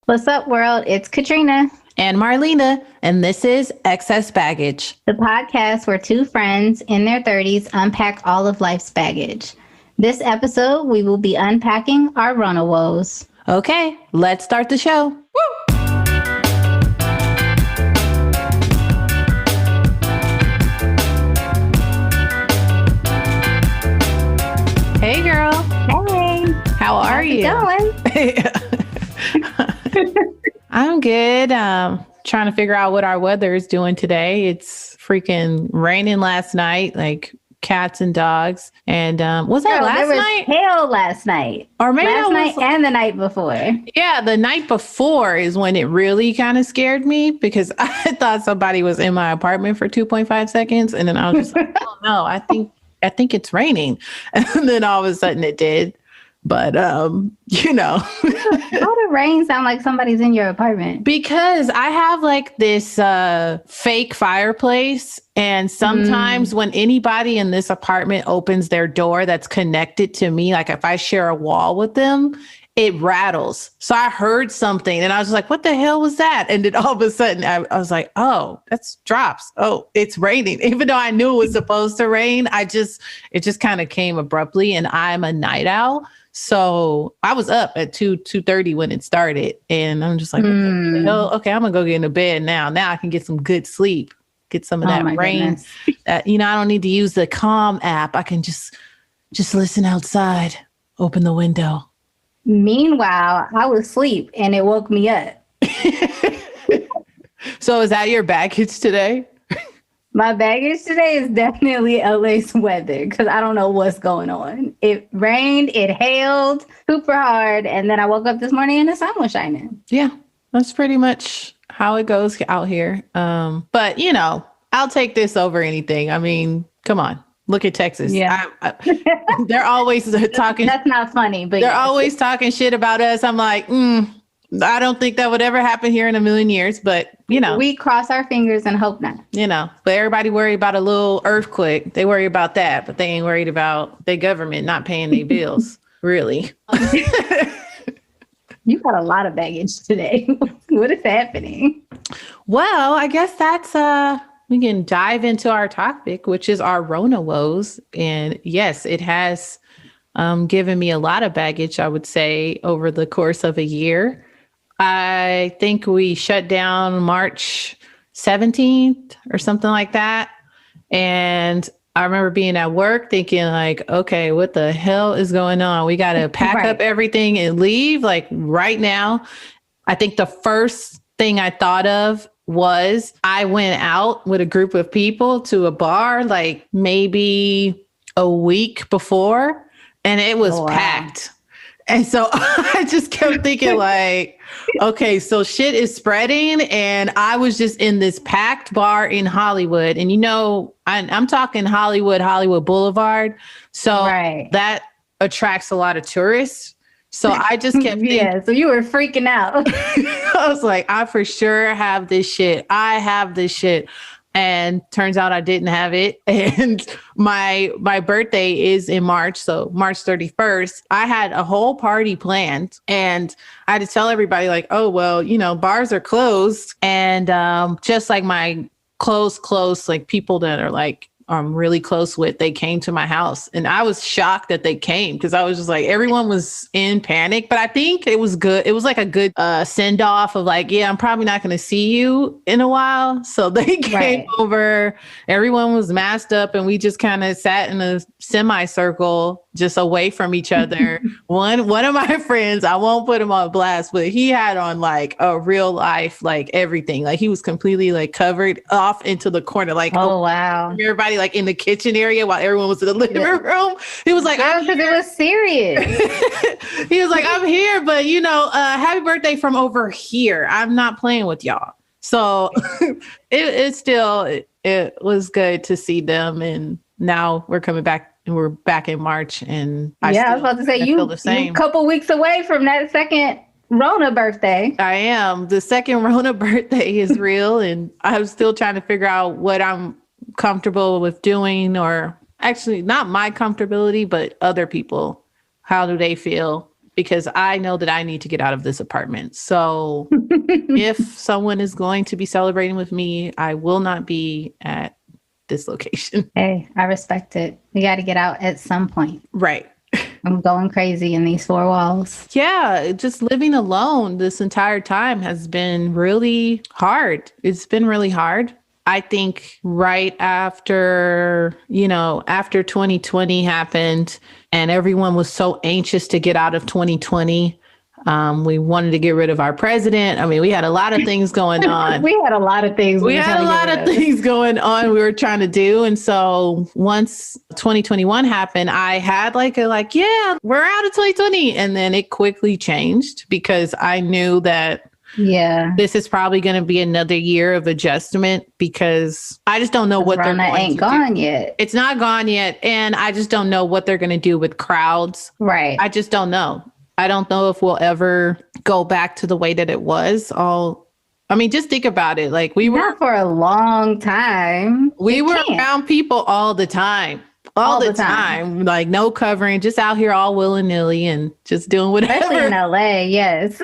What's up, world? It's Katrina and Marlina, and this is Excess Baggage, the podcast where two friends in their 30s unpack all of life's baggage. This episode, we will be unpacking our Rona Woes. Okay, let's start the show. Woo! Hey, girl. Hey. How are you? How's it going? I'm good. Trying to figure out what our weather is doing today. It's freaking raining last night, like cats and dogs. And was that last night? Hail last night. Or maybe last night and the night before. Yeah, the night before is when it really kind of scared me because I thought somebody was in my apartment for 2.5 seconds. And then I was just like, oh no, I think it's raining. And then all of a sudden it did. But, How the rain sound like somebody's in your apartment? Because I have like this fake fireplace. And sometimes when anybody in this apartment opens their door that's connected to me, like if I share a wall with them, it rattles. So I heard something and I was like, what the hell was that? And then all of a sudden I was like, oh, that's drops. Oh, it's raining. Even though I knew it was supposed to rain, it just kind of came abruptly. And I'm a night owl. So I was up at 2:30 when it started. And I'm just like, okay, I'm going to go get into bed now. Now I can get some good sleep, get some of that rain. I don't need to use the Calm app. I can just listen outside, open the window. Meanwhile, I was asleep and it woke me up. So is that your baggage today? My baggage today is definitely LA's weather because I don't know what's going on. It rained, it hailed super hard, and then I woke up this morning and the sun was shining. Yeah, that's pretty much how it goes out here. But, I'll take this over anything. I mean, come on. Look at Texas. Yeah. They're always talking. That's not funny, but they're always talking shit about us. I'm like, I don't think that would ever happen here in a million years, but we cross our fingers and hope not. But everybody worry about a little earthquake. They worry about that, but they ain't worried about their government not paying their bills. Really. You got a lot of baggage today. What is happening? Well, I guess that's we can dive into our topic, which is our Rona Woes. And yes, it has given me a lot of baggage, I would say, over the course of a year. I think we shut down March 17th or something like that. And I remember being at work thinking like, okay, what the hell is going on? We got to pack up everything and leave like right now. I think the first thing I thought of was I went out with a group of people to a bar like maybe a week before and it was packed. And so I just kept thinking like, okay, so shit is spreading. And I was just in this packed bar in Hollywood. And, I'm talking Hollywood Boulevard. So that attracts a lot of tourists. So I just kept thinking. Yeah, so you were freaking out. I was like, I for sure have this shit. I have this shit. And turns out I didn't have it. And my birthday is in March. So March 31st, I had a whole party planned and I had to tell everybody like, oh, well, bars are closed. And just like my close, like people that are like, I'm really close with, they came to my house and I was shocked that they came because I was just like, everyone was in panic, but I think it was good. It was like a good send off of like, yeah, I'm probably not going to see you in a while. So they came over, everyone was masked up and we just kind of sat in a semicircle just away from each other. One of my friends, I won't put him on blast, but he had on like a real life, like everything. Like he was completely like covered off into the corner. Like, oh wow. Everybody like in the kitchen area while everyone was in the living room. He was like, because it was serious. He was like, I'm here, but happy birthday from over here. I'm not playing with y'all. So it was good to see them. And now we're coming back. And we're back in March, and I was about to say you're a couple weeks away from that second Rona birthday. I am. The second Rona birthday is real, and I'm still trying to figure out what I'm comfortable with doing, or actually not my comfortability, but other people. How do they feel? because I know that I need to get out of this apartment. So if someone is going to be celebrating with me, I will not be at this location. Hey, I respect it. We got to get out at some point. Right. I'm going crazy in these four walls. Yeah, just living alone this entire time has been really hard. It's been really hard. I think right after, after 2020 happened and everyone was so anxious to get out of 2020, we wanted to get rid of our president. I mean, we had a lot of things going on. We had a lot of things. We had a lot of things going on we were trying to do. And so once 2021 happened, I had yeah, we're out of 2020. And then it quickly changed because I knew that this is probably going to be another year of adjustment because I just don't know what they're going ain't to gone do. Yet. It's not gone yet. And I just don't know what they're going to do with crowds. Right. I just don't know. I don't know if we'll ever go back to the way that it was. Just think about it. Like we were not for a long time. We were around people all the time. All the time. Like no covering, just out here all willy-nilly and just doing whatever. Especially in LA, yes.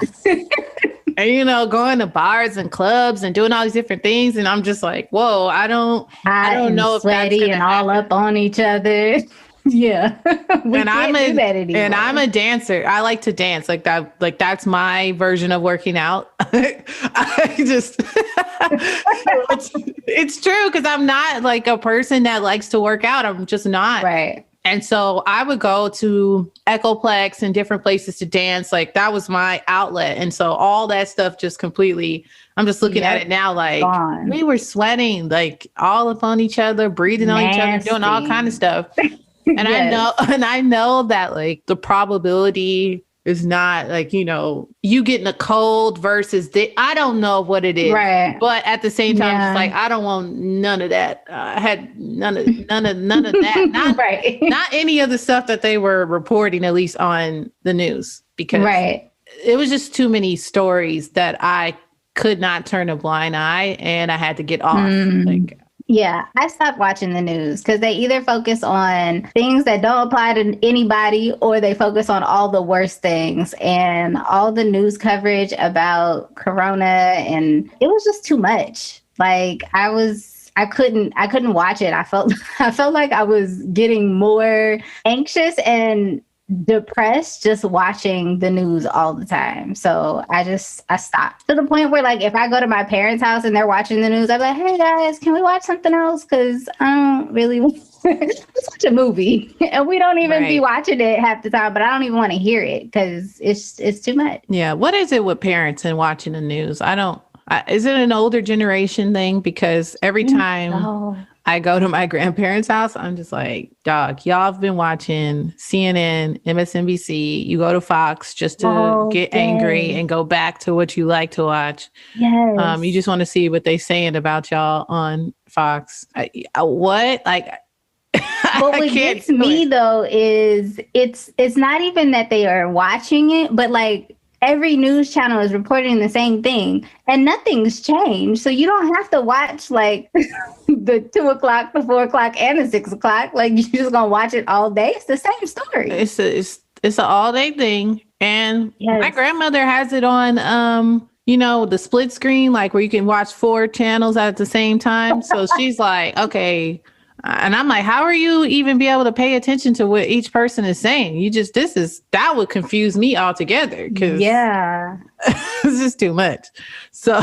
And, going to bars and clubs and doing all these different things. And I'm just like, whoa, I don't know if that's sweaty and all up on each other. Yeah. I'm a dancer. I like to dance like that. Like that's my version of working out. I just, it's true. Cause I'm not like a person that likes to work out. I'm just not. Right. And so I would go to Echoplex and different places to dance. Like that was my outlet. And so all that stuff just completely, I'm just looking at it now. Like we were sweating like all up on each other, breathing on each other, doing all kind of stuff. And I know that like the probability is not like, you getting a cold versus I don't know what it is. Right. But at the same time, it's like, I don't want none of that. I had none of that. Not, not any of the stuff that they were reporting, at least on the news, because it was just too many stories that I could not turn a blind eye and I had to get off. Yeah, I stopped watching the news because they either focus on things that don't apply to anybody or they focus on all the worst things and all the news coverage about Corona. And it was just too much. Like I couldn't watch it. I felt like I was getting more anxious and depressed just watching the news all the time. So I stopped to the point where like if I go to my parents' house and they're watching the news, I'm like, hey guys, can we watch something else? Because I don't really want let's watch a movie. And we don't even be watching it half the time, but I don't even want to hear it because it's too much. Yeah. What is it with parents and watching the news? Is it an older generation thing? Because every time I go to my grandparents' house, I'm just like, dog, y'all have been watching CNN, MSNBC. You go to Fox just to get angry and go back to what you like to watch. Yes. You just want to see what they saying about y'all on Fox. What? Like, but what gets me though is it's not even that they are watching it, but like every news channel is reporting the same thing and nothing's changed. So you don't have to watch like the 2 o'clock, the 4 o'clock and the 6 o'clock. Like you're just going to watch it all day. It's the same story. It's an all day thing. And my grandmother has it on, the split screen, like where you can watch 4 channels at the same time. So she's like, okay. And I'm like, how are you even be able to pay attention to what each person is saying? That would confuse me altogether. Cause it's just too much. So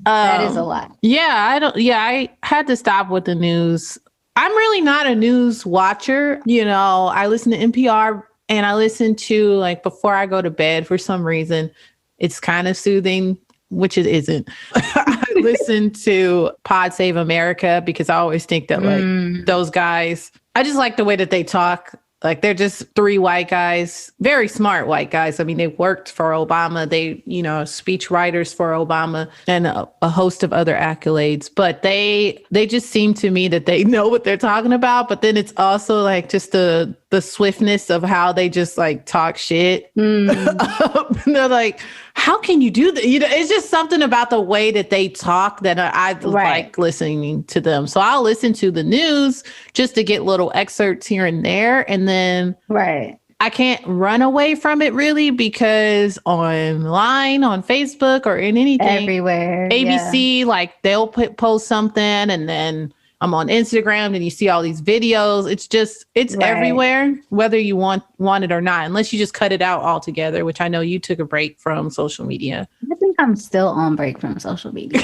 that is a lot. I had to stop with the news. I'm really not a news watcher. I listen to NPR and I listen to like before I go to bed for some reason. It's kind of soothing, which it isn't. I listen to Pod Save America because I always think that like those guys, I just like the way that they talk. Like they're just 3 white guys, very smart white guys. I mean, they worked for Obama. They, speech writers for Obama and a host of other accolades. But they just seem to me that they know what they're talking about. But then it's also like just the swiftness of how they just like talk shit. They're like, how can you do that? It's just something about the way that they talk that I like listening to them. So I'll listen to the news just to get little excerpts here and there. And then I I can't run away from it really, because online, on Facebook or in anything, everywhere. ABC, like they'll post something, and then I'm on Instagram and you see all these videos. It's Right. everywhere, whether you want it or not, unless you just cut it out altogether, which I know you took a break from social media. I think I'm still on break from social media.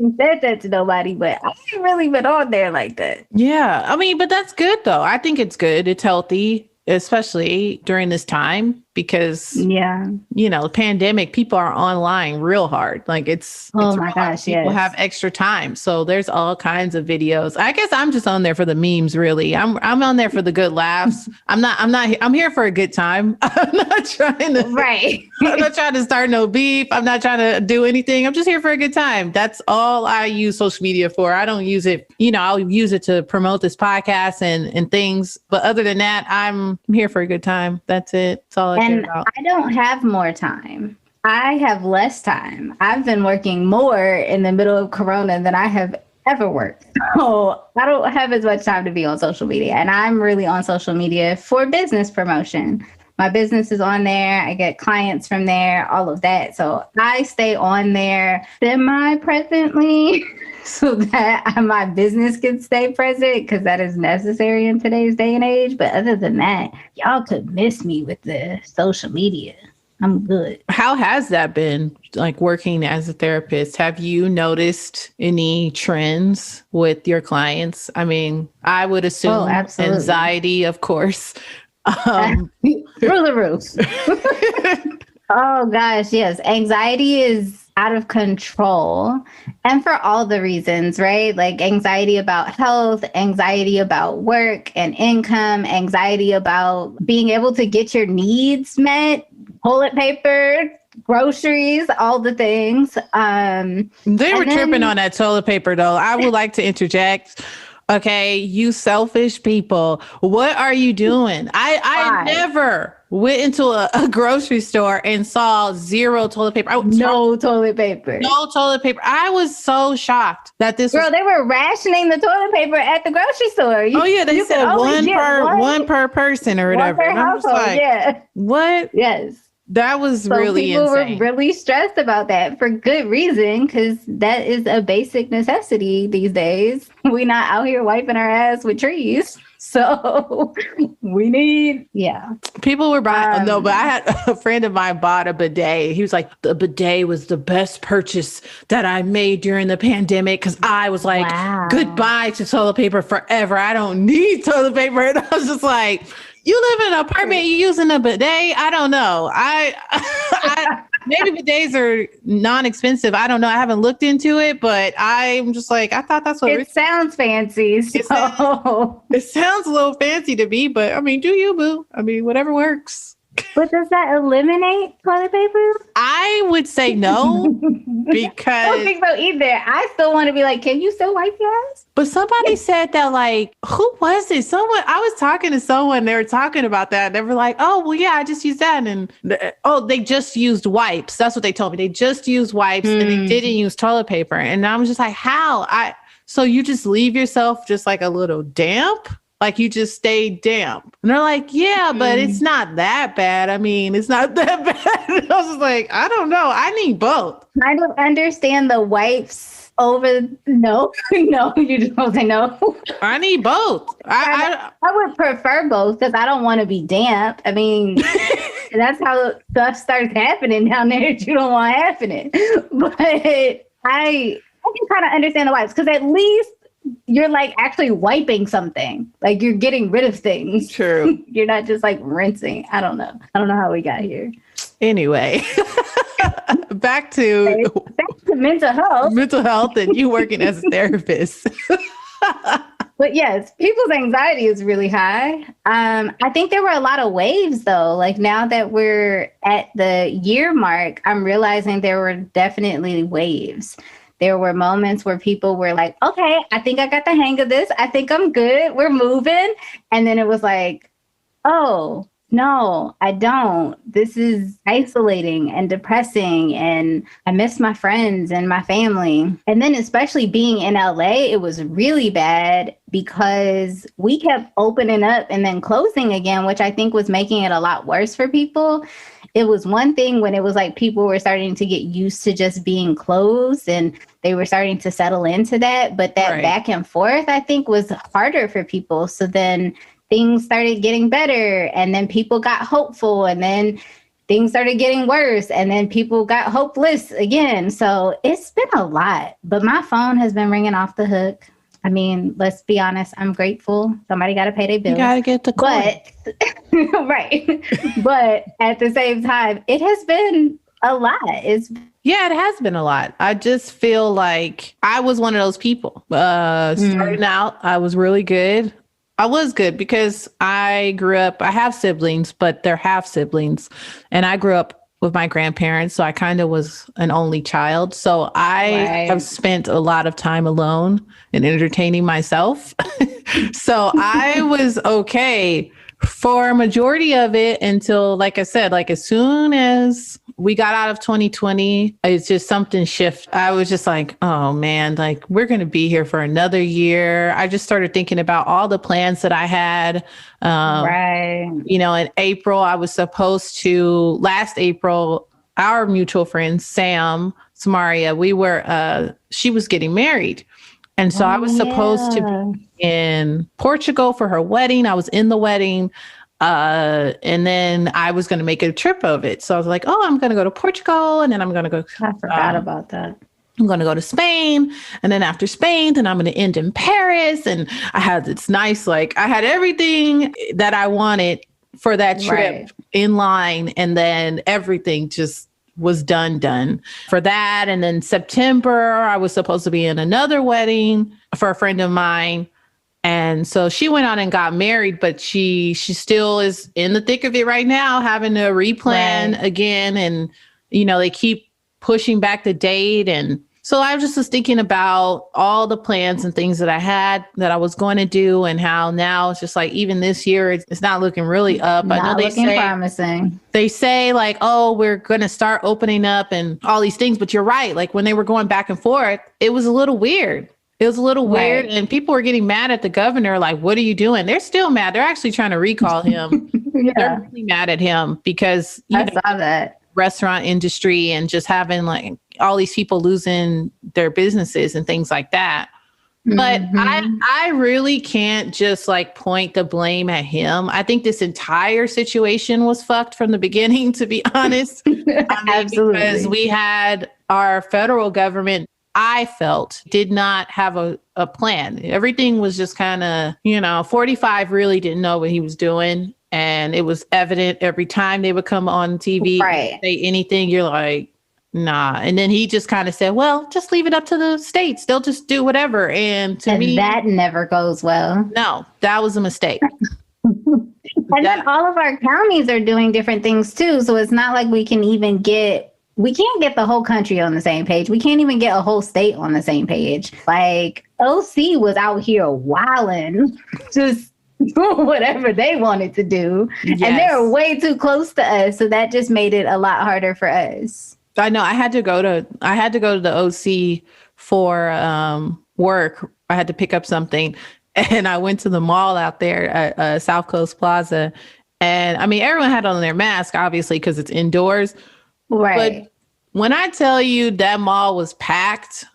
I said that to nobody, but I ain't really been on there like that. Yeah. I mean, but that's good though. I think it's good. It's healthy, especially during this time, because Yeah. the pandemic, people are online real hard. Like it's Oh it's my real hard. gosh, People yes. have extra time. So there's all kinds of videos. I guess I'm just on there for the memes, really. I'm on there for the good laughs. I'm here for a good time. I'm not trying to Right. I'm not trying to start no beef. I'm not trying to do anything. I'm just here for a good time. That's all I use social media for. I don't use it, I'll use it to promote this podcast and things. But other than that, I'm here for a good time. That's it. That's all I care about. I don't have more time. I have less time. I've been working more in the middle of Corona than I have ever worked. So I don't have as much time to be on social media. And I'm really on social media for business promotion. My business is on there. I get clients from there, all of that. So I stay on there semi-presently so that my business can stay present, because that is necessary in today's day and age. But other than that, y'all could miss me with the social media. I'm good. How has that been, like working as a therapist? Have you noticed any trends with your clients? I mean, I would assume absolutely. Anxiety, of course. Through the roof. Oh gosh, yes. Anxiety is out of control. And for all the reasons, right? Like anxiety about health, anxiety about work and income, anxiety about being able to get your needs met, toilet paper, groceries, all the things. They were tripping on that toilet paper though. I would like to interject. Okay, you selfish people. What are you doing? I never went into a grocery store and saw zero toilet paper. No toilet paper. No toilet paper. I was so shocked that this Girl, they were rationing the toilet paper at the grocery store. They said one per person or whatever. One per and I'm just household, like, yeah. what? Yes. That was So really people insane. were really stressed about that for good reason, because that is a basic necessity these days. We're not out here wiping our ass with trees. So we need, People were buying, no, but I had a friend of mine bought a bidet. He was like, the bidet was the best purchase that I made during the pandemic, because I was like, wow. Goodbye to toilet paper forever. I don't need toilet paper. And I was just like, you live in an apartment, you using a bidet? I don't know. I maybe bidets are non-expensive. I don't know. I haven't looked into it, but I'm just like, I thought that's what it sounds fancy. So. It sounds a little fancy to me, but I mean, do you, boo? I mean, whatever works. But does that eliminate toilet paper? I would say no, because I don't think so either. I still want to be like, can you still wipe your ass? But somebody said that, like, who was it? I was talking to someone, they were talking about that. They were like, oh, well, yeah, I just used that. And they just used wipes. That's what they told me. They just used wipes and they didn't use toilet paper. And I was just like, how? So you just leave yourself just like a little damp? Like you just stay damp. And they're like, yeah, but it's not that bad. I mean, it's not that bad. And I was just like, I don't know. I need both. I don't understand the wipes over. No, you don't say no. I need both. I would prefer both, because I don't want to be damp. I mean, that's how stuff starts happening down there that you don't want happening. But I can kind of understand the wipes, because at least you're like actually wiping something. Like you're getting rid of things. True. You're not just like rinsing. I don't know how we got here. Anyway, back to mental health and you working as a therapist. But yes, people's anxiety is really high. I think there were a lot of waves though. Like now that we're at the year mark, I'm realizing there were definitely waves. There were moments where people were like, okay, I think I got the hang of this. I think I'm good. We're moving. And then it was like, oh, No, I don't. This is isolating and depressing, and I miss my friends and my family. And then, especially being in LA, it was really bad because we kept opening up and then closing again, which I think was making it a lot worse for people. It was one thing when it was like people were starting to get used to just being closed and they were starting to settle into that. But that Right. back and forth, I think, was harder for people. So then things started getting better, and then people got hopeful, and then things started getting worse, and then people got hopeless again. So it's been a lot, but my phone has been ringing off the hook. I mean, let's be honest, I'm grateful. Somebody got to pay their You bills. got to get the coin. But right. But at the same time, it has been a lot. Yeah, it has been a lot. I just feel like I was one of those people. Starting out, I was really good. I was good because I grew up, I have siblings, but they're half siblings. And I grew up with my grandparents. So I kind of was an only child. So I have spent a lot of time alone and entertaining myself. So I was okay for a majority of it until, like I said, like as soon as we got out of 2020, it's just something shift. I was just like, oh man, like we're going to be here for another year. I just started thinking about all the plans that I had. You know, in April, I was supposed to, last April, our mutual friend, Sam Samaria, she was getting married. And so I was supposed to be in Portugal for her wedding. I was in the wedding. And then I was going to make a trip of it. So I was like, oh, I'm going to go to Portugal. And then I'm going to go. I forgot about that. I'm going to go to Spain. And then after Spain, then I'm going to end in Paris. And I had this nice, like, I had everything that I wanted for that trip in line. And then everything just was done for that. And then September, I was supposed to be in another wedding for a friend of mine. And so she went on and got married, but she still is in the thick of it right now, having to replan again. And, you know, they keep pushing back the date. And so I just was thinking about all the plans and things that I had that I was going to do, and how now it's just like, even this year, it's not looking really up. Not I know they say promising. They say like, oh, we're going to start opening up and all these things. But you're right. Like when they were going back and forth, it was a little weird. It was a little weird. And people were getting mad at the governor. Like, what are you doing? They're still mad. They're actually trying to recall him. They're really mad at him because I saw that. Restaurant industry and just having like all these people losing their businesses and things like that. But I really can't just like point the blame at him. I think this entire situation was fucked from the beginning, to be honest. Absolutely. Because we had our federal government, I felt, did not have a plan. Everything was just kind of, 45 really didn't know what he was doing. And it was evident every time they would come on TV and say anything, you're like, nah. And then he just kind of said, well, just leave it up to the states. They'll just do whatever. And to me, that never goes well. No, that was a mistake. And then all of our counties are doing different things too. So it's not like we can't get the whole country on the same page. We can't even get a whole state on the same page. Like OC was out here wilding, just doing whatever they wanted to do. Yes. And they were way too close to us. So that just made it a lot harder for us. I know I had to go to the OC for work. I had to pick up something, and I went to the mall out there at South Coast Plaza. And I mean, everyone had on their mask, obviously, because it's indoors. Right. But when I tell you that mall was packed,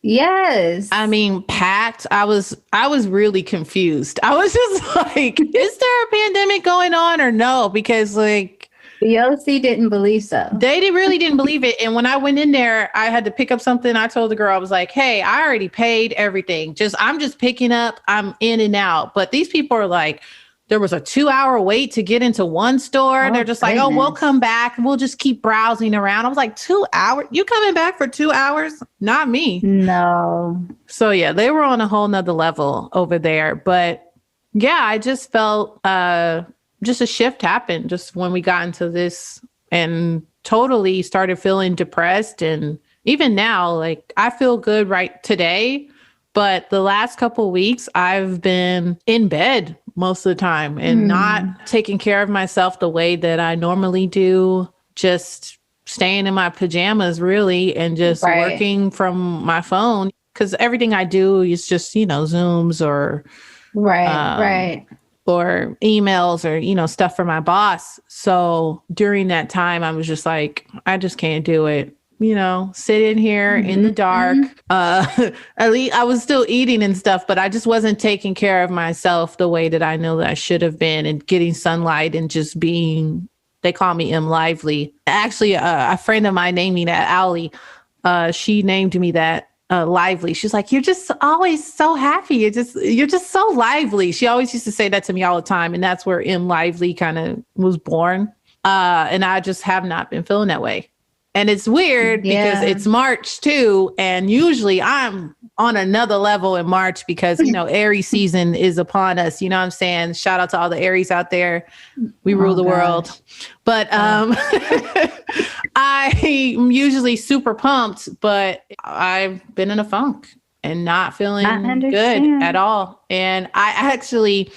yes, I mean packed, I was really confused. I was just like, is there a pandemic going on or no? Because like the OC didn't believe so. They really didn't believe it. And when I went in there, I had to pick up something. I told the girl, I was like, hey, I already paid everything. I'm just picking up. I'm in and out. But these people are like, there was a 2-hour wait to get into one store. They're just like, oh, we'll come back. We'll just keep browsing around. I was like, 2 hours? You coming back for 2 hours? Not me. No. So yeah, they were on a whole nother level over there. But yeah, I just felt just a shift happened just when we got into this and totally started feeling depressed. And even now, like I feel good right today. But the last couple of weeks, I've been in bed most of the time and not taking care of myself the way that I normally do. Just staying in my pajamas really and just working from my phone because everything I do is just, Zooms or or emails or, stuff for my boss. So during that time, I was just like, I just can't do it. Sit in here in the dark. At least I was still eating and stuff, but I just wasn't taking care of myself the way that I know that I should have been and getting sunlight and just being, they call me M Lively. Actually, a friend of mine named me that, Allie. She named me that. Lively. She's like, you're just always so happy. You're just so lively. She always used to say that to me all the time. And that's where M Lively kind of was born. And I just have not been feeling that way. And it's weird because it's March too. And usually I'm on another level in March because, Aries season is upon us. You know what I'm saying? Shout out to all the Aries out there. We rule the world. But I'm usually super pumped, but I've been in a funk and not feeling good at all. And I actually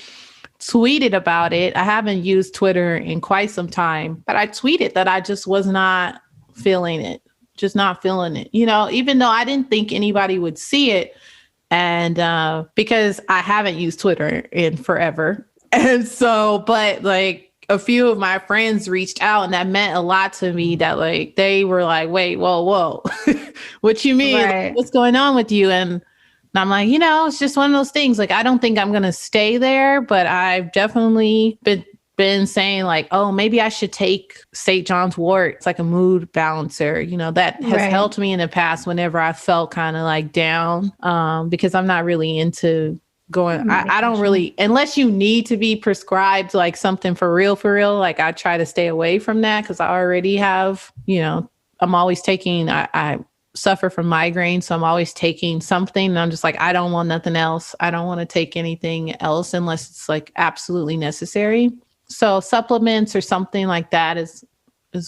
tweeted about it. I haven't used Twitter in quite some time, but I tweeted that I just was not feeling it, just not feeling it, even though I didn't think anybody would see it. And because I haven't used Twitter in forever. And so, but like a few of my friends reached out and that meant a lot to me that like, they were like, wait, whoa, what you mean? Right. Like, what's going on with you? And I'm like, it's just one of those things. Like, I don't think I'm going to stay there, but I've definitely been saying like, oh, maybe I should take St. John's wort. It's like a mood balancer, that has helped me in the past whenever I felt kind of like down, because I'm not really into going, I don't really, unless you need to be prescribed like something for real, like I try to stay away from that because I already have, I'm always taking, I suffer from migraine. So I'm always taking something and I'm just like, I don't want nothing else. I don't want to take anything else unless it's like absolutely necessary. So supplements or something like that is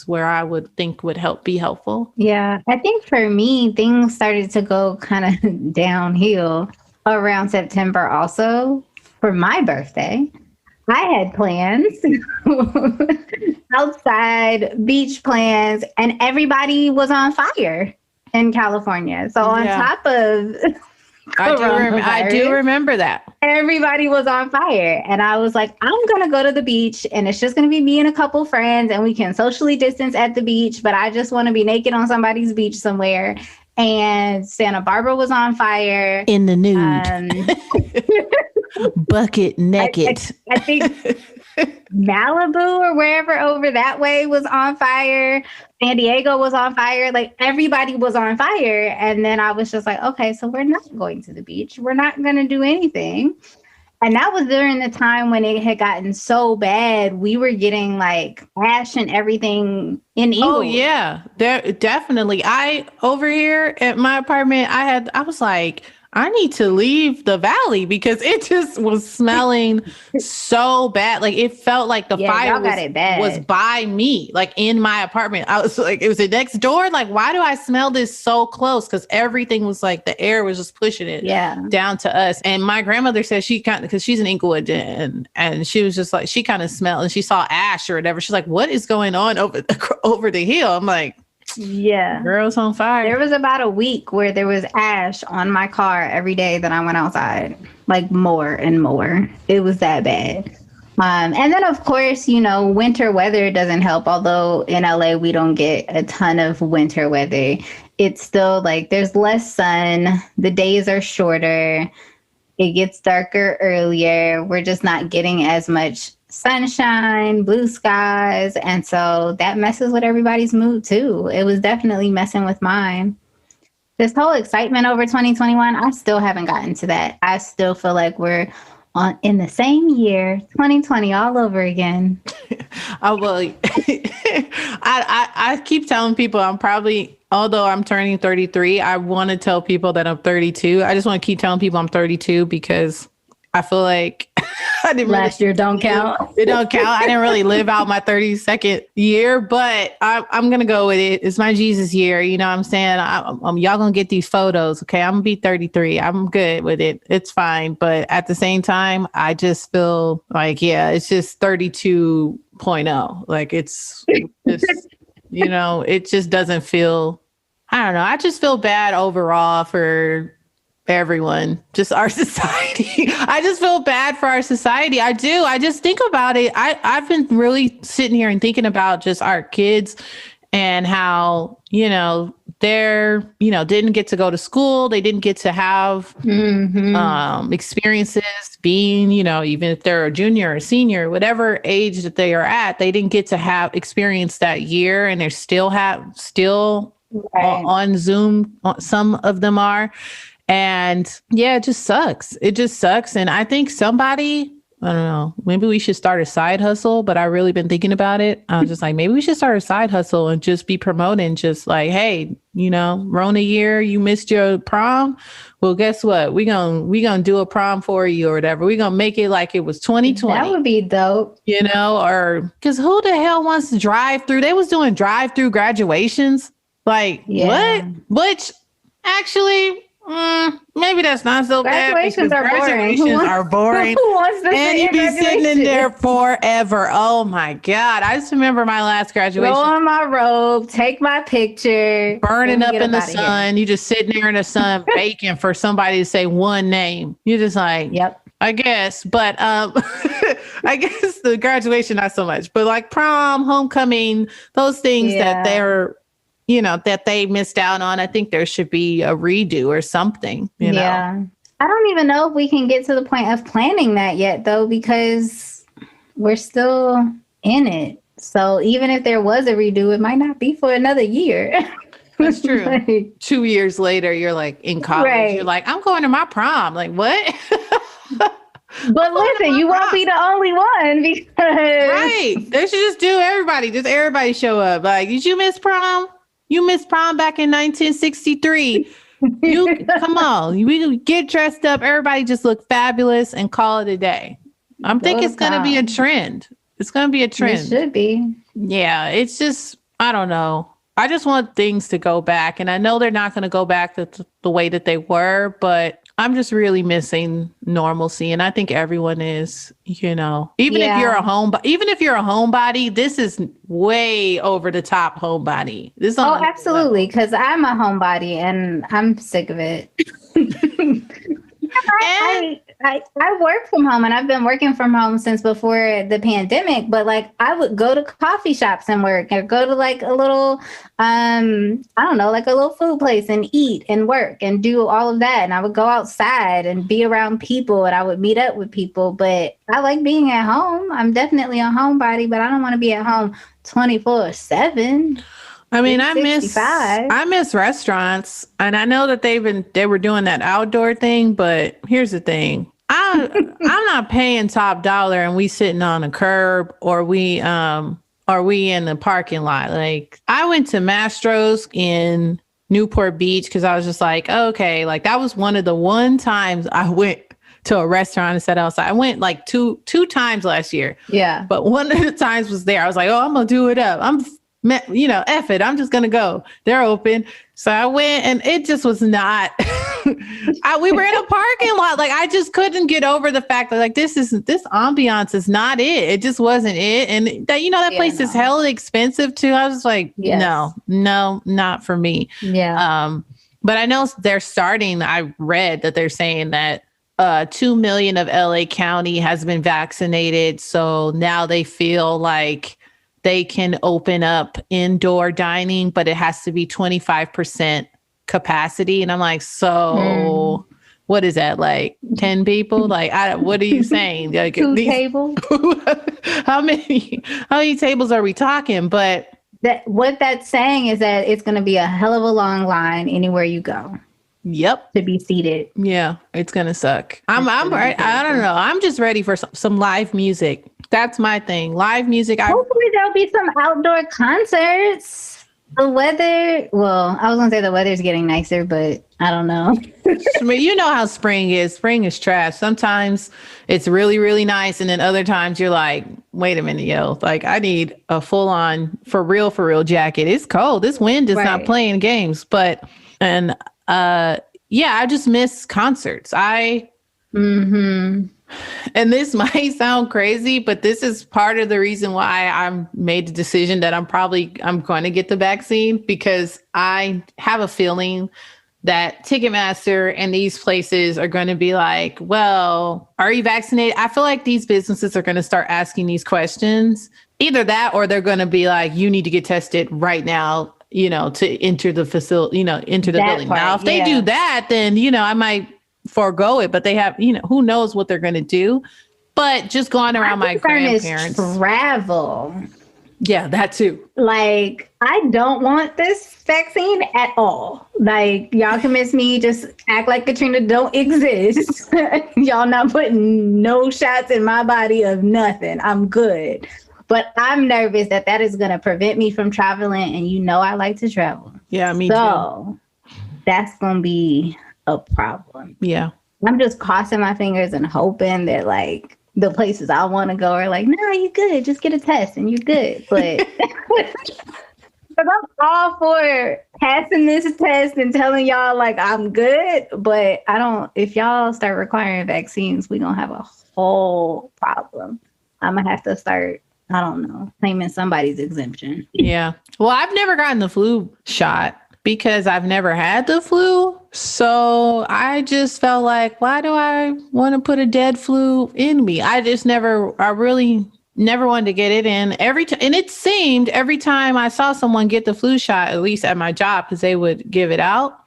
where I would think would be helpful. Yeah, I think for me, things started to go kind of downhill around September also for my birthday. I had plans, outside beach plans, and everybody was on fire in California. So on top of I do remember that. Everybody was on fire. And I was like, I'm going to go to the beach and it's just going to be me and a couple friends and we can socially distance at the beach. But I just want to be naked on somebody's beach somewhere. And Santa Barbara was on fire. In the nude. Bucket naked. I think Malibu or wherever over that way was on fire. San Diego was on fire. Like everybody was on fire. And then I was just like, okay, so we're not going to the beach. We're not going to do anything. And that was during the time when it had gotten so bad. We were getting like ash and everything in England. Oh yeah, definitely. Over here at my apartment, I was like, I need to leave the valley because it just was smelling so bad. Like it felt like the fire was by me, like in my apartment. I was like, it was next door. Like, why do I smell this so close? Because everything was like the air was just pushing it down to us. And my grandmother said because she's in Inglewood and she was just like, she kind of smelled and she saw ash or whatever. She's like, what is going on over the hill? I'm like, yeah, girls on fire. There was about a week where there was ash on my car every day that I went outside, like more and more. It was that bad. And then of course, winter weather doesn't help. Although in LA, we don't get a ton of winter weather. It's still like there's less sun. The days are shorter. It gets darker earlier. We're just not getting as much sunshine, blue skies. And so that messes with everybody's mood too. It was definitely messing with mine. This whole excitement over 2021, I still haven't gotten to that. I still feel like we're in the same year, 2020 all over again. I keep telling people although I'm turning 33, I want to tell people that I'm 32. I just want to keep telling people I'm 32 because I feel like I didn't Last year don't count. It don't count. I didn't really live out my 32nd year, but I'm going to go with it. It's my Jesus year. You know what I'm saying? Y'all going to get these photos. Okay. I'm going to be 33. I'm good with it. It's fine. But at the same time, I just feel like, yeah, it's just 32.0. Like it's just, you know, it just doesn't feel, I don't know. I just feel bad overall for everyone, just our society. I just feel bad for our society. I do. I just think about it. I've been really sitting here and thinking about just our kids and how, you know, they're, you know, didn't get to go to school. They didn't get to have experiences being, you know, even if they're a junior or senior, whatever age that they are at, they didn't get to have experience that year. And they're still on Zoom. Some of them are. And yeah, it just sucks. It just sucks. And I think somebody, I don't know, maybe we should start a side hustle, but I really been thinking about it. I was just like, maybe we should start a side hustle and just be promoting just like, hey, you know, Rona year, you missed your prom. Well, guess what? We gonna do a prom for you or whatever. We gonna make it like it was 2020. That would be dope. You know, or because who the hell wants to drive through? They was doing drive-through graduations. Like what? Which actually, maybe that's not so bad. Graduations are boring. Who wants to and you be sitting in there forever. Oh my God. I just remember my last graduation. Throw on my robe, take my picture. Burning up in the sun. You just sitting there in the sun baking for somebody to say one name. You're just like, yep. I guess. But I guess the graduation, not so much. But like prom, homecoming, those things that they're, you know, that they missed out on. I think there should be a redo or something, you know? Yeah. I don't even know if we can get to the point of planning that yet, though, because we're still in it. So even if there was a redo, it might not be for another year. That's true. Like, 2 years later, you're like in college. Right. You're like, I'm going to my prom. Like, what? But listen, you won't be the only one because... Right. They should just do everybody. Just everybody show up. Like, did you miss prom? You missed prom back in 1963. You come on. We get dressed up. Everybody just look fabulous and call it a day. I think it's going to be a trend. It's going to be a trend. It should be. Yeah. It's just, I don't know. I just want things to go back. And I know they're not going to go back to the way that they were, but I'm just really missing normalcy. And I think everyone is, you know, even if you're a homebody, this is way over the top homebody. Absolutely. Because I'm a homebody and I'm sick of it. I work from home and I've been working from home since before the pandemic, but like I would go to coffee shops and work or go to like a little, I don't know, like a little food place and eat and work and do all of that. And I would go outside and be around people and I would meet up with people, but I like being at home. I'm definitely a homebody, but I don't want to be at home 24/7. I mean, I miss restaurants, and I know that they were doing that outdoor thing, but here's the thing. I'm not paying top dollar and we sitting on a curb or we in the parking lot. Like I went to Mastro's in Newport Beach because I was just like, okay, like that was one of the times I went to a restaurant and sat outside. I went like two times last year. Yeah. But one of the times was there. I was like, oh, I'm going to do it up. You know, F it. I'm just going to go. They're open. So I went and it just was not, we were in a parking lot. Like I just couldn't get over the fact that like, this ambiance is not it. It just wasn't it. And that, you know, that place is hella expensive too. I was like, no, not for me. Yeah. But I know I read that they're saying that 2 million of LA County has been vaccinated. So now they feel like they can open up indoor dining, but it has to be 25% capacity. And I'm like, so what is that? Like 10 people? Like, what are you saying? Like, 2 tables? How many tables are we talking? But what that's saying is that it's going to be a hell of a long line anywhere you go. Yep. To be seated. Yeah, it's going to suck. I don't know. I'm just ready for some live music. That's my thing. Live music. Hopefully there'll be some outdoor concerts. The weather, well, I was gonna say the weather's getting nicer, but I don't know. I mean, you know how spring is. Spring is trash. Sometimes it's really, really nice. And then other times you're like, wait a minute, yo, like I need a full on for real jacket. It's cold. This wind is not Right. playing games. And yeah, I just miss concerts. Mm-hmm. And this might sound crazy, but this is part of the reason why I'm made the decision that I'm going to get the vaccine, because I have a feeling that Ticketmaster and these places are going to be like, well, are you vaccinated? I feel like these businesses are going to start asking these questions. Either that, or they're going to be like, you need to get tested right now, to enter the facility, enter the That building. Now, part, if they do yeah. that, then, I might forego it, but they have, who knows what they're going to do. But just going My around my concern is grandparents. travel. Yeah, that too. Like, I don't want this vaccine at all. Like, y'all convince me, just act like Katrina don't exist. Y'all not putting no shots in my body of nothing. I'm good. But I'm nervous that that is going to prevent me from traveling. And I like to travel. Yeah, me too. So that's going to be a problem. Yeah. I'm just crossing my fingers and hoping that, like, the places I want to go are like, no, you're good. Just get a test and you're good. But because I'm all for passing this test and telling y'all, like, I'm good. But if y'all start requiring vaccines, we're going to have a whole problem. I'm going to have to start, I don't know, claiming somebody's exemption. Yeah. Well, I've never gotten the flu shot because I've never had the flu. So I just felt like, why do I want to put a dead flu in me? I really never wanted to get it in. And it seemed every time I saw someone get the flu shot, at least at my job, because they would give it out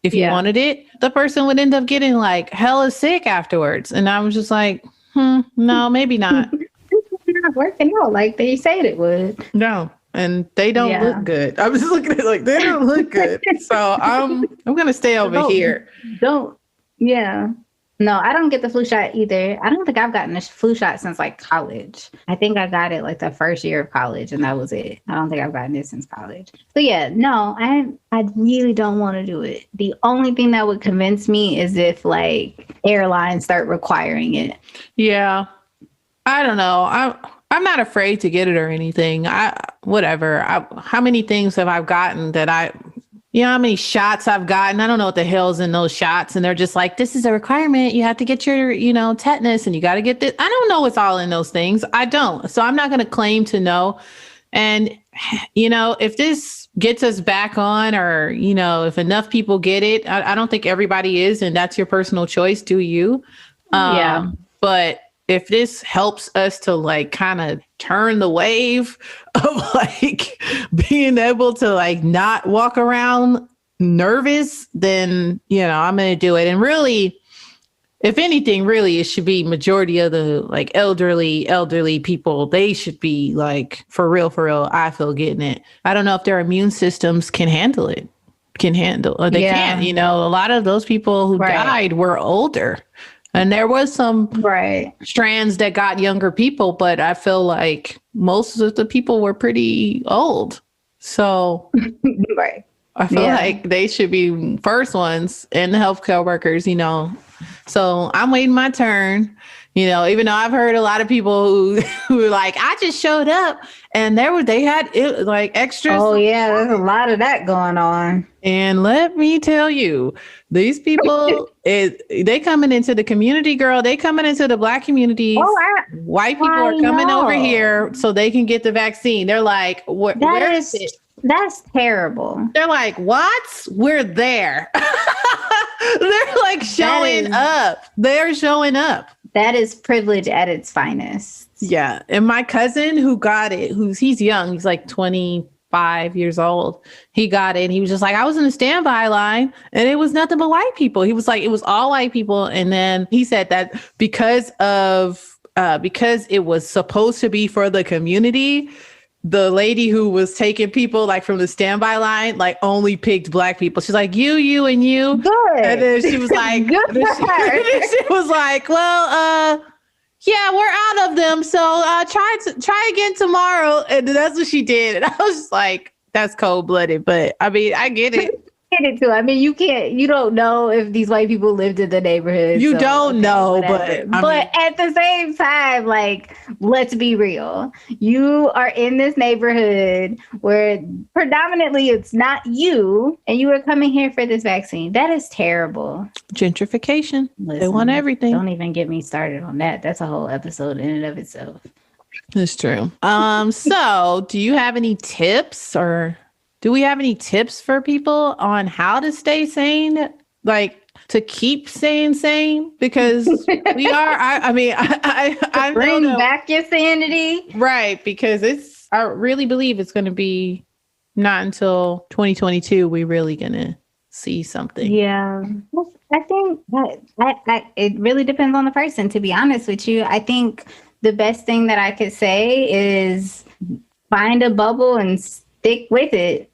if you wanted it, the person would end up getting like hella sick afterwards. And I was just like, no, maybe not. It's not working out like they said it would. No. And they don't look good. I was just looking at it like, they don't look good. So I'm going to stay over here. Yeah. No, I don't get the flu shot either. I don't think I've gotten a flu shot since like college. I think I got it like the first year of college and that was it. I don't think I've gotten it since college. So yeah, no, I really don't want to do it. The only thing that would convince me is if like airlines start requiring it. Yeah. I don't know. I'm not afraid to get it or anything. How many things have I gotten that how many shots I've gotten? I don't know what the hell's in those shots. And they're just like, this is a requirement. You have to get your, tetanus and you got to get this. I don't know what's all in those things. I don't. So I'm not going to claim to know. And, if this gets us back on or, if enough people get it, I don't think everybody is. And that's your personal choice. Do you? Yeah. But if this helps us to like kind of turn the wave of like being able to like not walk around nervous, then, I'm going to do it. And really, if anything, really, it should be majority of the like elderly people. They should be like, for real, I feel getting it. I don't know if their immune systems can handle it. Or they can't, a lot of those people who died were older. And there was some strands that got younger people, but I feel like most of the people were pretty old. So I feel like they should be first ones, and the healthcare workers, So I'm waiting my turn, even though I've heard a lot of people who were like, I just showed up and they had it like extras. Oh yeah, there's a lot of that going on. And let me tell you, these people, they coming into the community, girl. They coming into the Black community. White people are coming over here so they can get the vaccine. They're like, where is it? That's terrible. They're like, what? We're there. They're like showing up. They're showing up. That is privilege at its finest. Yeah. And my cousin who got it, he's young, he's like 25 years old. He got it. And he was just like, I was in the standby line and it was nothing but white people. He was like, it was all white people. And then he said that because it was supposed to be for the community, the lady who was taking people like from the standby line, like only picked Black people. She's like, you, and you. Good. And then she was like, she was like, well, yeah, we're out of them. So try again tomorrow. And that's what she did. And I was just like, that's cold blooded, but I mean, I get it. Get it too. I mean, you don't know if these white people lived in the neighborhood. You so, don't know, whatever. but I mean, at the same time, like, let's be real. You are in this neighborhood where predominantly it's not you, and you are coming here for this vaccine. That is terrible. gentrification. Listen, they want everything. Don't even get me started on that. That's a whole episode in and of itself. That's true. So do you have any tips, or do we have any tips for people on how to stay sane? Like, to keep staying sane? Because we are, I bring back your sanity. Right. Because I really believe it's going to be not until 2022 we're really going to see something. Yeah. I think that it really depends on the person, to be honest with you. I think the best thing that I could say is find a bubble and stick with it.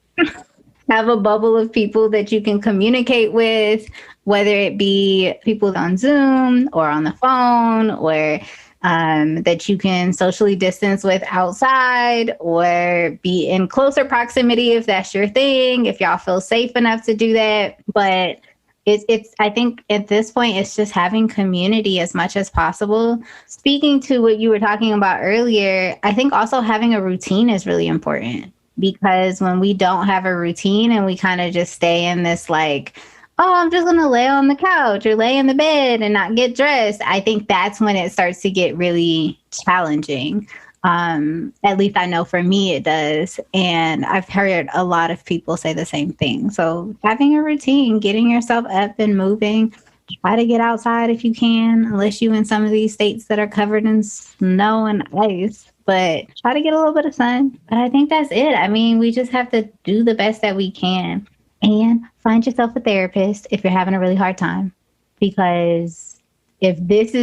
Have a bubble of people that you can communicate with, whether it be people on Zoom or on the phone, or that you can socially distance with outside, or be in closer proximity if that's your thing, if y'all feel safe enough to do that. But it's I think at this point, it's just having community as much as possible. Speaking to what you were talking about earlier, I think also having a routine is really important, because when we don't have a routine and we kind of just stay in this like, oh, I'm just going to lay on the couch or lay in the bed and not get dressed, I think that's when it starts to get really challenging. At least I know for me it does. And I've heard a lot of people say the same thing. So having a routine, getting yourself up and moving, try to get outside if you can, unless you're in some of these states that are covered in snow and ice. But try to get a little bit of sun. But I think that's it. I mean, we just have to do the best that we can, and find yourself a therapist if you're having a really hard time. Because if there's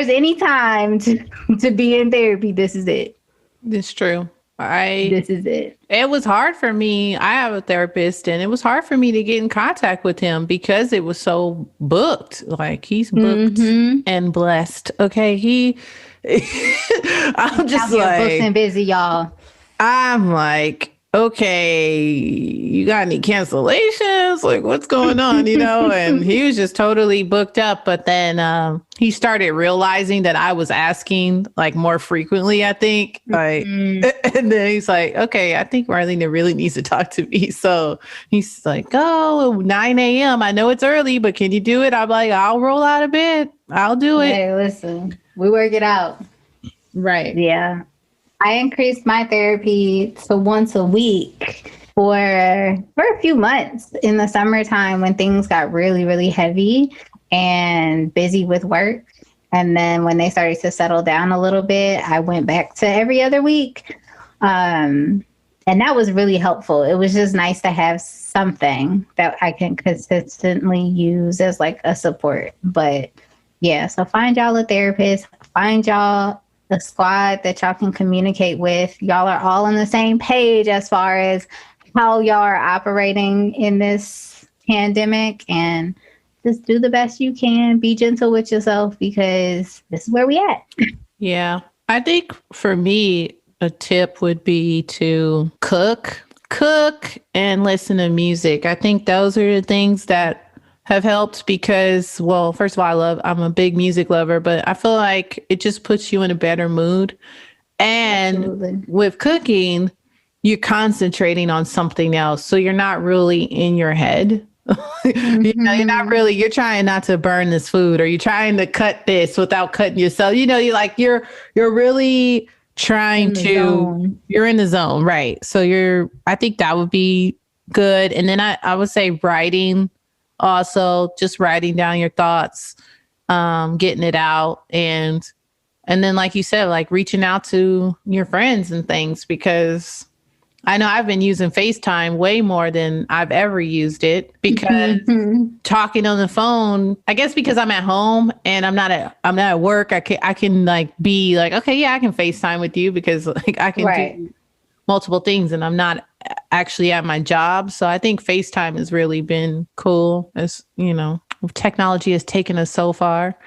any time to be in therapy, this is it. It's true. This is it. It was hard for me. I have a therapist, and it was hard for me to get in contact with him because it was so booked. Like, he's booked and blessed. Okay. I'm just like, booked and busy, y'all. I'm like, okay, you got any cancellations? Like, what's going on? And he was just totally booked up. But then he started realizing that I was asking like more frequently, I think. Like, and then he's like, okay, I think Marlena really needs to talk to me. So he's like, oh, 9 a.m. I know it's early, but can you do it? I'm like, I'll roll out of bed. I'll do it. Hey, listen, we work it out. Right. Yeah. I increased my therapy to once a week for a few months in the summertime when things got really, really heavy and busy with work. And then when they started to settle down a little bit, I went back to every other week. And that was really helpful. It was just nice to have something that I can consistently use as like a support. But yeah, so find y'all a therapist, find y'all a squad that y'all can communicate with. Y'all are all on the same page as far as how y'all are operating in this pandemic, and just do the best you can. Be gentle with yourself, because this is where we at. Yeah. I think for me, a tip would be to cook and listen to music. I think those are the things that have helped because, well, first of all, I'm a big music lover, but I feel like it just puts you in a better mood. And Absolutely. With cooking, you're concentrating on something else. So you're not really in your head. You're trying not to burn this food, or you're trying to cut this without cutting yourself. You're really trying to, you're in the zone. Right. So I think that would be good. And then I would say writing. Also, just writing down your thoughts, getting it out. And then, like you said, like reaching out to your friends and things, because I know I've been using FaceTime way more than I've ever used it, because talking on the phone, I guess because I'm at home and I'm not at work, I can like be like, okay, yeah, I can FaceTime with you because like I can do multiple things and I'm not actually at my job. So I think FaceTime has really been cool, as technology has taken us so far.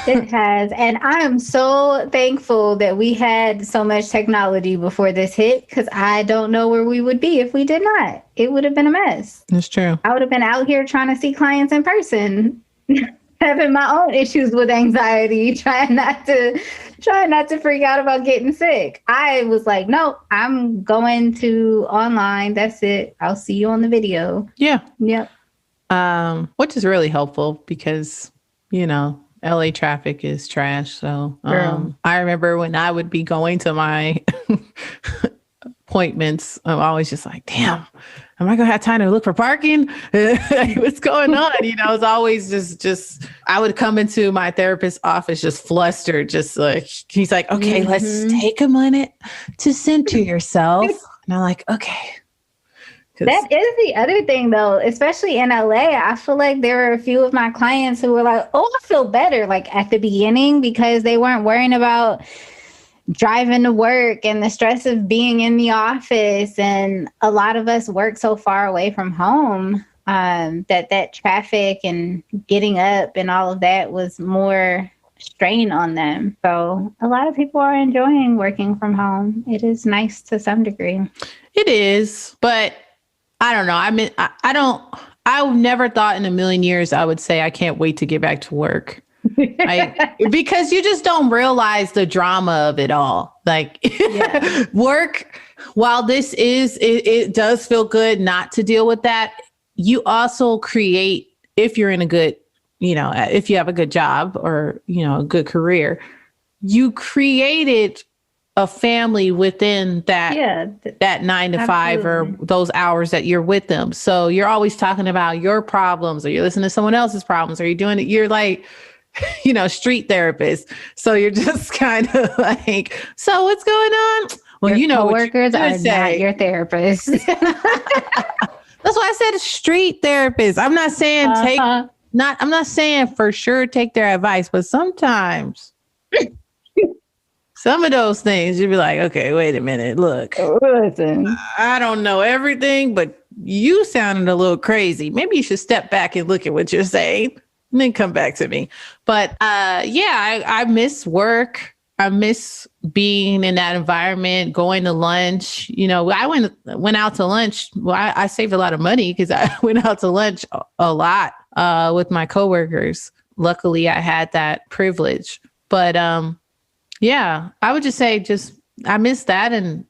It has. And I am so thankful that we had so much technology before this hit, because I don't know where we would be if we did not. It would have been a mess. That's true. I would have been out here trying to see clients in person, having my own issues with anxiety, trying not to freak out about getting sick. I was like, no, I'm going to online. That's it. I'll see you on the video. Yeah. Yep. Which is really helpful because, LA traffic is trash. So I remember when I would be going to my appointments, I'm always just like, damn, am I gonna have time to look for parking? What's going on? It's always just I would come into my therapist's office just flustered, just like, he's like, okay, let's take a minute to center yourself. And I'm like, okay. That is the other thing, though, especially in LA. I feel like there were a few of my clients who were like, oh, I feel better, like at the beginning, because they weren't worrying about driving to work and the stress of being in the office. And a lot of us work so far away from home that traffic and getting up and all of that was more strain on them. So a lot of people are enjoying working from home. It is nice to some degree. It is, but I don't know. I mean, I never thought in a million years I would say I can't wait to get back to work. Because you just don't realize the drama of it all. Like work, while it does feel good not to deal with that. You also create, if you're in a good, if you have a good job or, a good career, you created a family within that 9 to 5 or those hours that you're with them. So you're always talking about your problems, or you're listening to someone else's problems, or you're like, street therapist. So you're just kind of like, so what's going on? Well, your coworkers are not your therapists. That's why I said street therapist. I'm not saying I'm not saying for sure take their advice, but sometimes some of those things you'd be like, okay, wait a minute. Look, listen, I don't know everything, but you sounded a little crazy. Maybe you should step back and look at what you're saying and then come back to me. But I miss work. I miss being in that environment, going to lunch. I went out to lunch. Well, I saved a lot of money because I went out to lunch a lot with my coworkers. Luckily, I had that privilege. But I would just say I miss that. And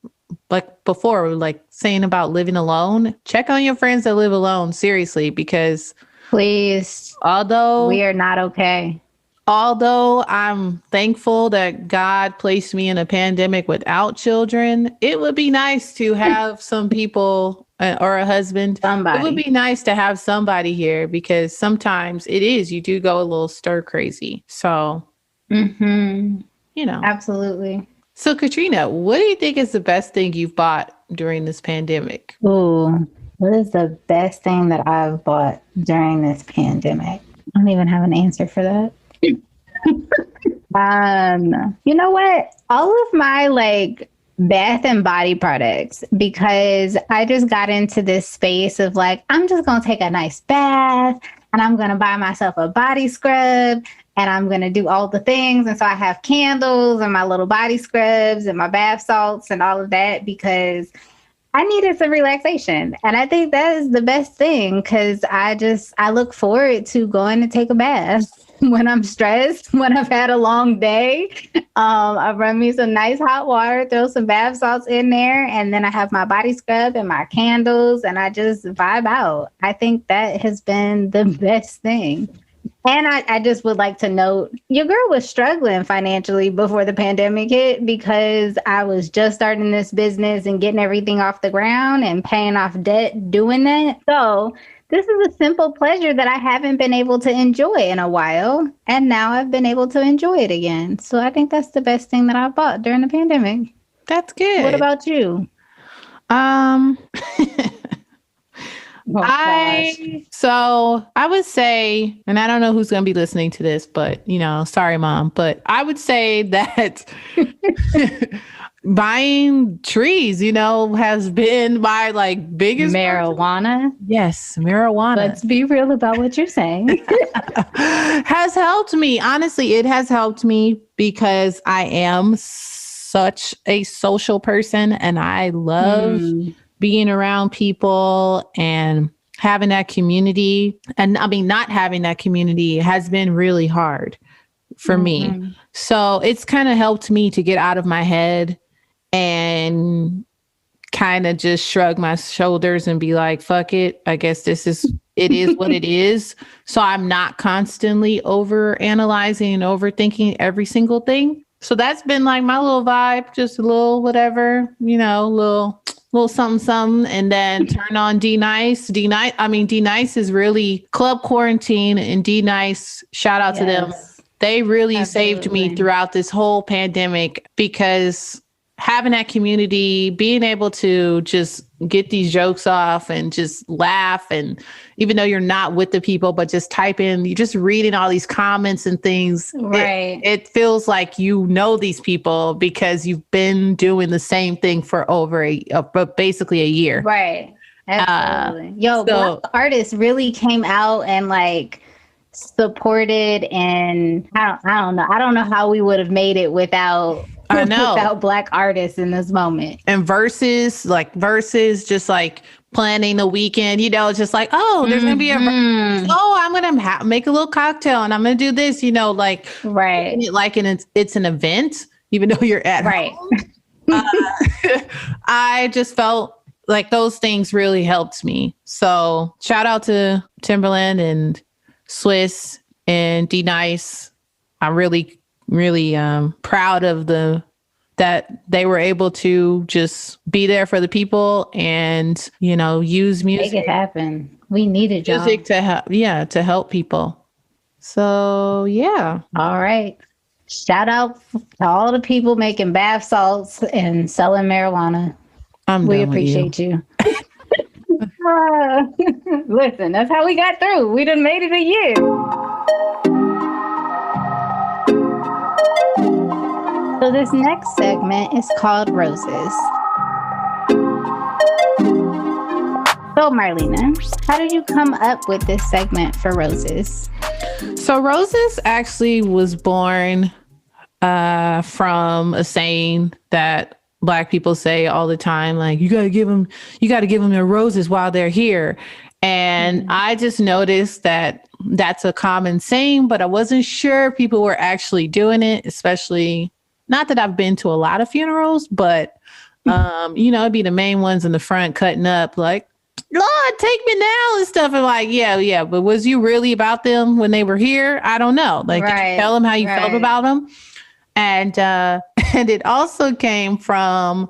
like before, like saying about living alone, check on your friends that live alone, seriously, because please, although we are not okay. Although I'm thankful that God placed me in a pandemic without children, it would be nice to have some people or a husband. Somebody. It would be nice to have somebody here, because sometimes you do go a little stir crazy. So, Absolutely. So Katrina, what do you think is the best thing you've bought during this pandemic? Oh, what is the best thing that I've bought during this pandemic? I don't even have an answer for that. You know what? All of my bath and body products, because I just got into this space of I'm just going to take a nice bath and I'm going to buy myself a body scrub and I'm going to do all the things. And so I have candles and my little body scrubs and my bath salts and all of that, because I needed some relaxation. And I think that is the best thing, because I look forward to going to take a bath when I'm stressed, when I've had a long day. I run me some nice hot water, throw some bath salts in there, and then I have my body scrub and my candles, and I just vibe out. I think that has been the best thing. And I just would like to note, your girl was struggling financially before the pandemic hit, because I was just starting this business and getting everything off the ground and paying off debt doing that. So this is a simple pleasure that I haven't been able to enjoy in a while. And now I've been able to enjoy it again. So I think that's the best thing that I bought during the pandemic. That's good. What about you? So I would say, and I don't know who's going to be listening to this, but sorry, Mom, but I would say that buying trees, has been my like biggest marijuana. Yes, marijuana. Let's be real about what you're saying. Has helped me. Honestly, it has helped me because I am such a social person and I love being around people and having that community. And I mean, not having that community has been really hard for me. So it's kind of helped me to get out of my head and kind of just shrug my shoulders and be like, fuck it. I guess it is what it is. So I'm not constantly over analyzing and overthinking every single thing. So that's been like my little vibe, just a little whatever, little something. And then turn on D Nice. D Nice is really Club Quarantine and D Nice. Shout out to them. They really saved me throughout this whole pandemic because having that community, being able to just get these jokes off and just laugh. And even though you're not with the people, but just type in, you're just reading all these comments and things. Right. It feels like these people because you've been doing the same thing for over basically a year. Right. Absolutely. Black artists really came out and like supported, and I don't know. I don't know how we would have made it without Black artists in this moment. And verses, just like planning the weekend, just like, oh, there's going to be I'm going to make a little cocktail and I'm going to do this, right. Like it's an event, even though you're at home. I just felt like those things really helped me. So shout out to Timberland and Swiss and D Nice. I'm really proud of that they were able to just be there for the people and use music, make it happen. We needed music to help people. So all right, shout out to all the people making bath salts and selling marijuana. We appreciate you. Listen, that's how we got through. We done made it a year. So this next segment is called Roses. So Marlina, how did you come up with this segment for Roses? So Roses actually was born from a saying that Black people say all the time, like, you got to give them their roses while they're here. And I just noticed that that's a common saying, but I wasn't sure people were actually doing it, especially not that I've been to a lot of funerals, but, it'd be the main ones in the front cutting up like, Lord, take me now and stuff. And like, yeah. But was you really about them when they were here? I don't know. Like, did you tell them how you felt about them? And it also came from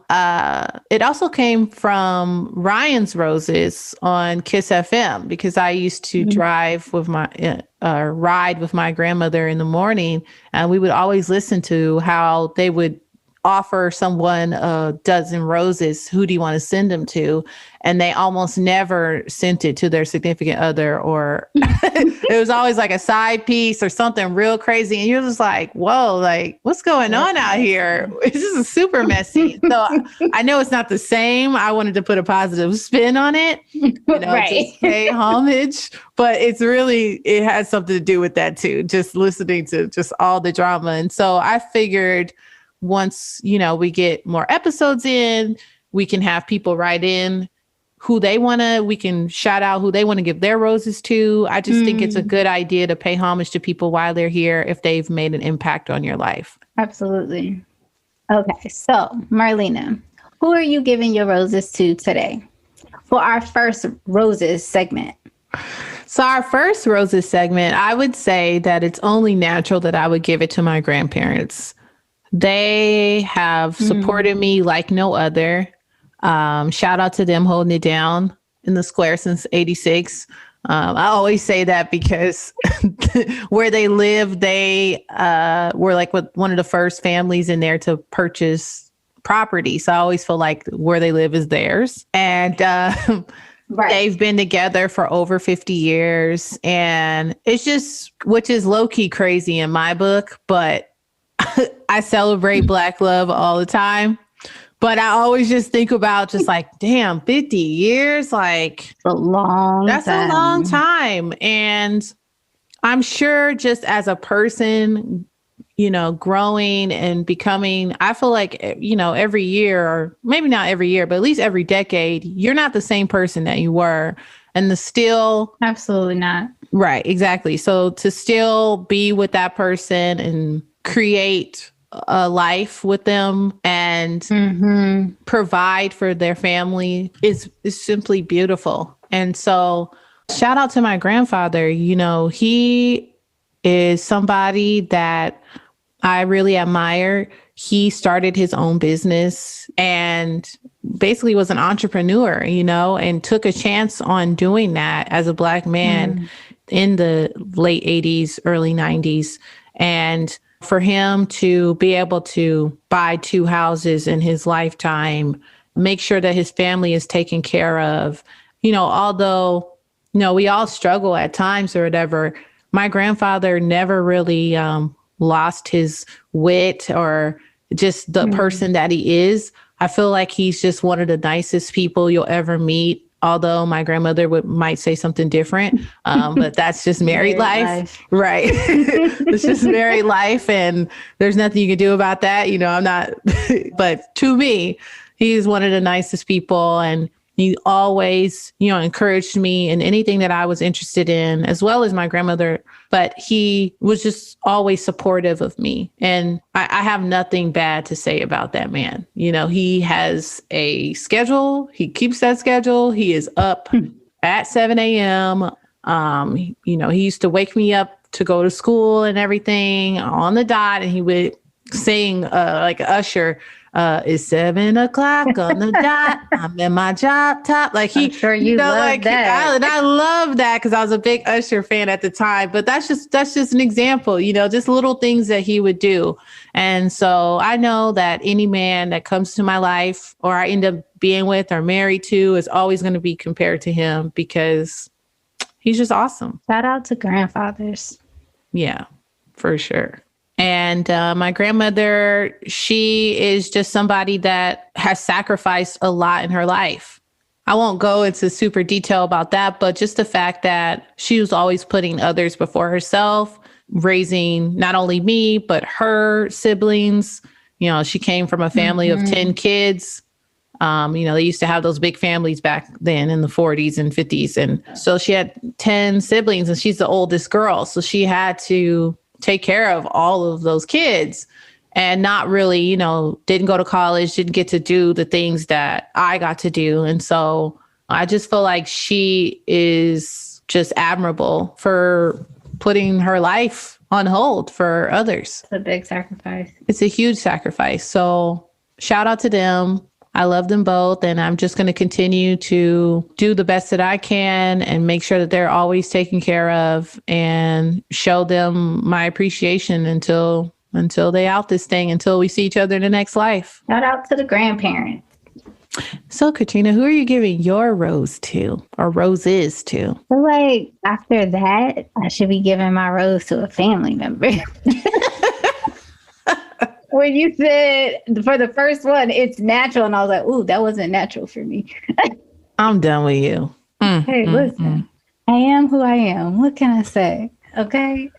Ryan's Roses on Kiss FM, because I used to drive with ride with my grandmother in the morning, and we would always listen to how they would offer someone a dozen roses. Who do you want to send them to? And they almost never sent it to their significant other, or it was always like a side piece or something real crazy. And you're just like, whoa, like what's going on out here? This is super messy. So I know it's not the same. I wanted to put a positive spin on it, just pay homage, but it has something to do with that too. Just listening to just all the drama. And so I figured once, we get more episodes in, we can have people write in we can shout out who they want to give their roses to. I just think it's a good idea to pay homage to people while they're here if they've made an impact on your life. Absolutely. Okay. So Marlina, who are you giving your roses to today for our first roses segment? So our first roses segment, I would say that it's only natural that I would give it to my grandparents. They have supported me like no other. Shout out to them holding it down in the square since 86. I always say that because where they live, they were like one of the first families in there to purchase property. So I always feel like where they live is theirs. And they've been together for over 50 years. And it's just, which is low-key crazy in my book, but I celebrate Black love all the time. But I always just think about just like, damn, 50 years, like a long that's time. a long time. And I'm sure just as a person, you know, growing and becoming, I feel like, you know, every year, or maybe not every year, but at least every decade, you're not the same person that you were. And the still. Absolutely not. Right, exactly. So to still be with that person and create a life with them and provide for their family is simply beautiful. And so shout out to my grandfather. You know, he is somebody that I really admire. He started his own business and basically was an entrepreneur, you know, and took a chance on doing that as a Black man in the late 80s, early 90s. And for him to be able to buy 2 houses in his lifetime, make sure that his family is taken care of, you know, although, you know, we all struggle at times or whatever, my grandfather never really lost his wit or just the person that he is. I feel like he's just one of the nicest people you'll ever meet. Although my grandmother might say something different, but that's just married life. Right? It's just married life, and there's nothing you can do about that. You know, I'm not. But to me, he's one of the nicest people, and he always, you know, encouraged me in anything that I was interested in, as well as my grandmother. But he was just always supportive of me. And I have nothing bad to say about that man. You know, he has a schedule. He keeps that schedule. He is up at 7 a.m. You know, he used to wake me up to go to school and everything on the dot. And he would sing like Usher, it's 7 o'clock on the dot. I'm in my job top. Like he, I'm sure you know, love like that. I love that because I was a big Usher fan at the time. But that's just an example, you know, just little things that he would do. And so I know that any man that comes to my life or I end up being with or married to is always going to be compared to him because he's just awesome. Shout out to grandfathers. Yeah, for sure. And my grandmother, she is just somebody that has sacrificed a lot in her life. I won't go into super detail about that, but just the fact that she was always putting others before herself, raising not only me, but her siblings. You know, she came from a family of 10 kids. You know, they used to have those big families back then in the 40s and 50s. And so she had 10 siblings and she's the oldest girl. So she had to take care of all of those kids and not really, you know, didn't go to college, didn't get to do the things that I got to do. And so I just feel like she is just admirable for putting her life on hold for others. It's a big sacrifice. It's a huge sacrifice. So shout out to them. I love them both. And I'm just going to continue to do the best that I can and make sure that they're always taken care of and show them my appreciation until they out this thing, until we see each other in the next life. Shout out to the grandparents. So, Katrina, who are you giving your rose to or roses to? I feel like after that, I should be giving my rose to a family member. When you said for the first one, it's natural. And I was like, ooh, that wasn't natural for me. I'm done with you. Hey, listen, I am who I am. What can I say? Okay.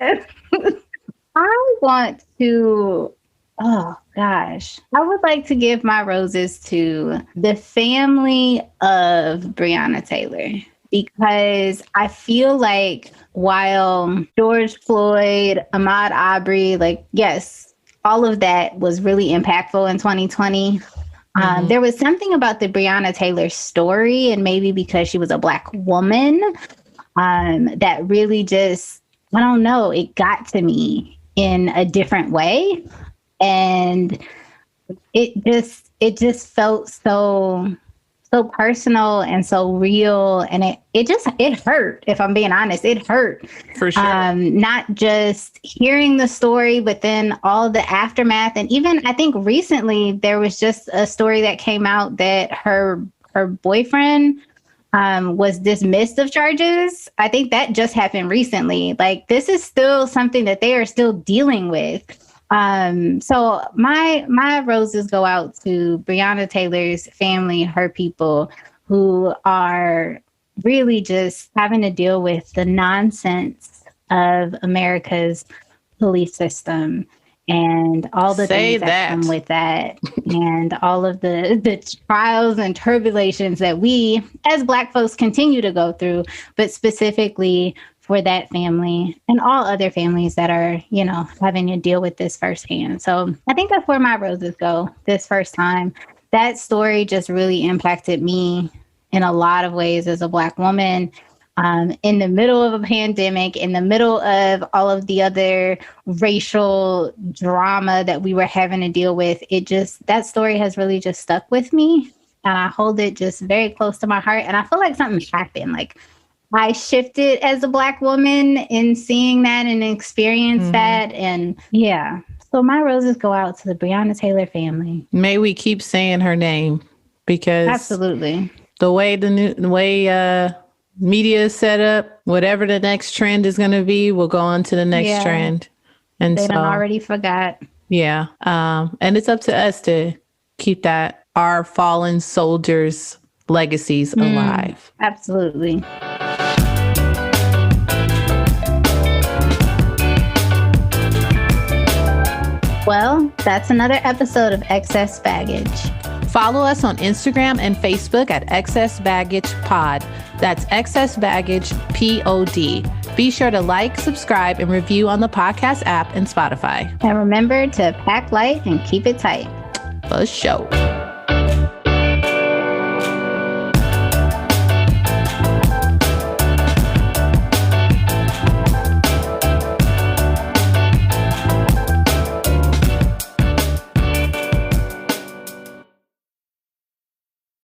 I want to, oh gosh, I would like to give my roses to the family of Breonna Taylor. Because I feel like while George Floyd, Ahmaud Arbery, like, yes, all of that was really impactful in 2020. There was something about the Breonna Taylor story, and maybe because she was a Black woman, that really just, I don't know, it got to me in a different way. And it just felt so personal and so real. And it hurt, if I'm being honest, it hurt. For sure. Not just hearing the story, but then all the aftermath. And even I think recently there was just a story that came out that her boyfriend was dismissed of charges. I think that just happened recently. Like, this is still something that they are still dealing with. So my roses go out to Breonna Taylor's family, her people, who are really just having to deal with the nonsense of America's police system and all the things that come with that, and all of the trials and tribulations that we as Black folks continue to go through, but specifically for that family and all other families that are, having to deal with this firsthand. So I think that's where my roses go this first time. That story just really impacted me in a lot of ways as a Black woman. In the middle of a pandemic, in the middle of all of the other racial drama that we were having to deal with, that story has really just stuck with me. And I hold it just very close to my heart. And I feel like something happened. Like I shifted as a Black woman in seeing that and experience that. And yeah. So my roses go out to the Breonna Taylor family. May we keep saying her name, because absolutely the way media is set up, whatever the next trend is going to be, we'll go on to the next trend. And they done already forgot. Yeah. And it's up to us to keep our fallen soldiers' legacies alive. Absolutely. Well, that's another episode of Excess Baggage. Follow us on Instagram and Facebook at Excess Baggage Pod. That's Excess Baggage POD. Be sure to like, subscribe, and review on the podcast app and Spotify. And remember to pack light and keep it tight. For sure.